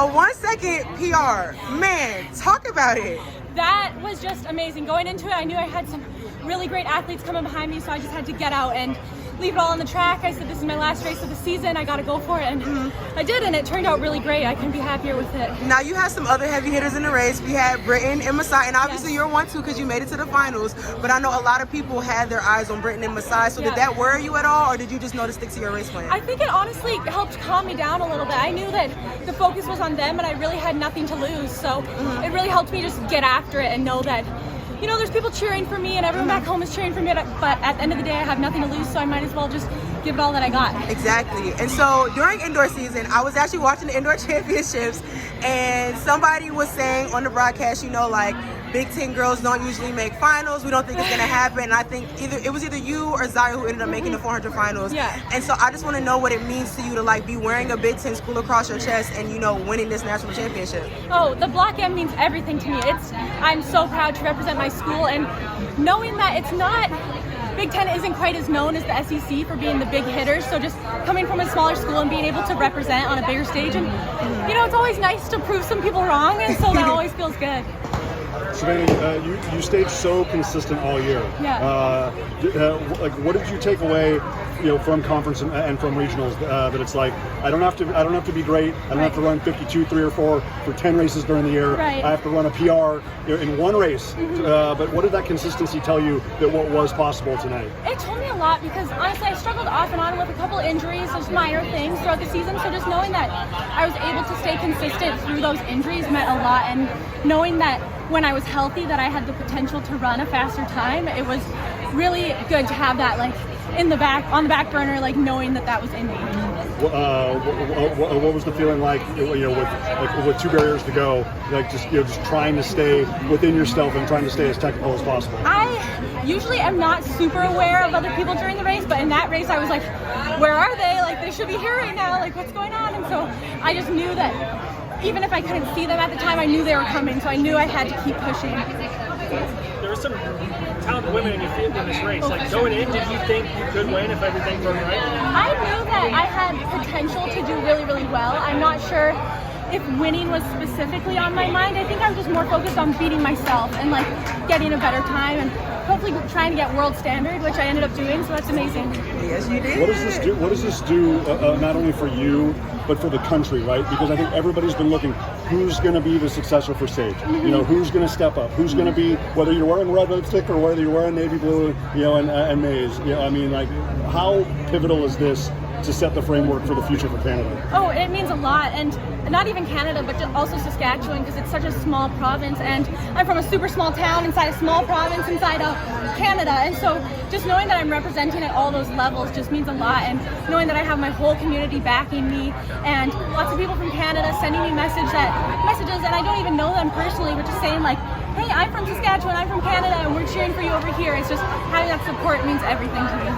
A 1 second PR. Man, talk about it. That was just amazing. Going into it, I knew I had some really great athletes coming behind me, so I just had to get out and leave it all on the track. I said, this is my last race of the season. I got to go for it. And I did, and it turned out really great. I couldn't be happier with it. Now, you had some other heavy hitters in the race. We had Britton and Masai, and obviously you're one too because you made it to the finals. But I know a lot of people had their eyes on Britton and Masai. So did that worry you at all, or did you just know to stick to your race plan? I think it honestly helped calm me down a little bit. I knew that the focus was on them, and I really had nothing to lose. So it really helped me just get after it and know that, you know, there's people cheering for me and everyone back home is cheering for me, but at the end of the day, I have nothing to lose, so I might as well just give it all that I got. Exactly. And so during indoor season, I was actually watching the indoor championships, and somebody was saying on the broadcast, you know, like, Big Ten girls don't usually make finals. We don't think it's going to happen. And I think it was either you or Zaya who ended up making the 400 finals. Yeah. And so I just want to know what it means to you to, like, be wearing a Big Ten school across your chest and, you know, winning this national championship. Oh, the Block M means everything to me. I'm so proud to represent my school, and knowing that it's not, Big Ten isn't quite as known as the SEC for being the big hitters, so just coming from a smaller school and being able to represent on a bigger stage, and, you know, it's always nice to prove some people wrong, and so that always feels good. Savannah, you stayed so consistent all year. Yeah. Like, what did you take away, you know, from conference and from regionals? That it's like, I don't have to be great. I don't have to run 52, 3 or 4 for 10 races during the year. Right. I have to run a PR in one race. But what did that consistency tell you that what was possible tonight? It told me a lot because honestly, I struggled off and on with a couple injuries, just minor things throughout the season. So just knowing that I was able to stay consistent through those injuries meant a lot, and knowing that when I was healthy that I had the potential to run a faster time, it was really good to have that, like, on the back burner, like, knowing that was in me. What was the feeling like, you know, with 2 barriers to go, like, just trying to stay within yourself and trying to stay as technical as possible? I usually am not super aware of other people during the race, but in that race I was like, where are they? Like, they should be here right now. Like, what's going on? And so I just knew that even if I couldn't see them at the time, I knew they were coming, so I knew I had to keep pushing. There were some talented women in your field in this race. Like, going in, did you think you could win if everything went right? I knew that I had potential to do really, really well. I'm not sure if winning was specifically on my mind. I think I was just more focused on beating myself and, like, getting a better time and hopefully trying to get world standard, which I ended up doing, so that's amazing. Yes, you did. What does this do not only for you, but for the country, right? Because I think everybody's been looking, who's going to be the successor for Sage? You know, who's going to step up? Who's going to be, whether you're wearing red lipstick or whether you're wearing navy blue, you know, and maize. You know, I mean, like, how pivotal is this to set the framework for the future for Canada? Oh, it means a lot, and not even Canada, but also Saskatchewan, because it's such a small province, and I'm from a super small town inside a small province inside of Canada, and so just knowing that I'm representing at all those levels just means a lot, and knowing that I have my whole community backing me, and lots of people from Canada sending me messages, and I don't even know them personally, but just saying, like, hey, I'm from Saskatchewan, I'm from Canada, and we're cheering for you over here. It's just having that support means everything to me.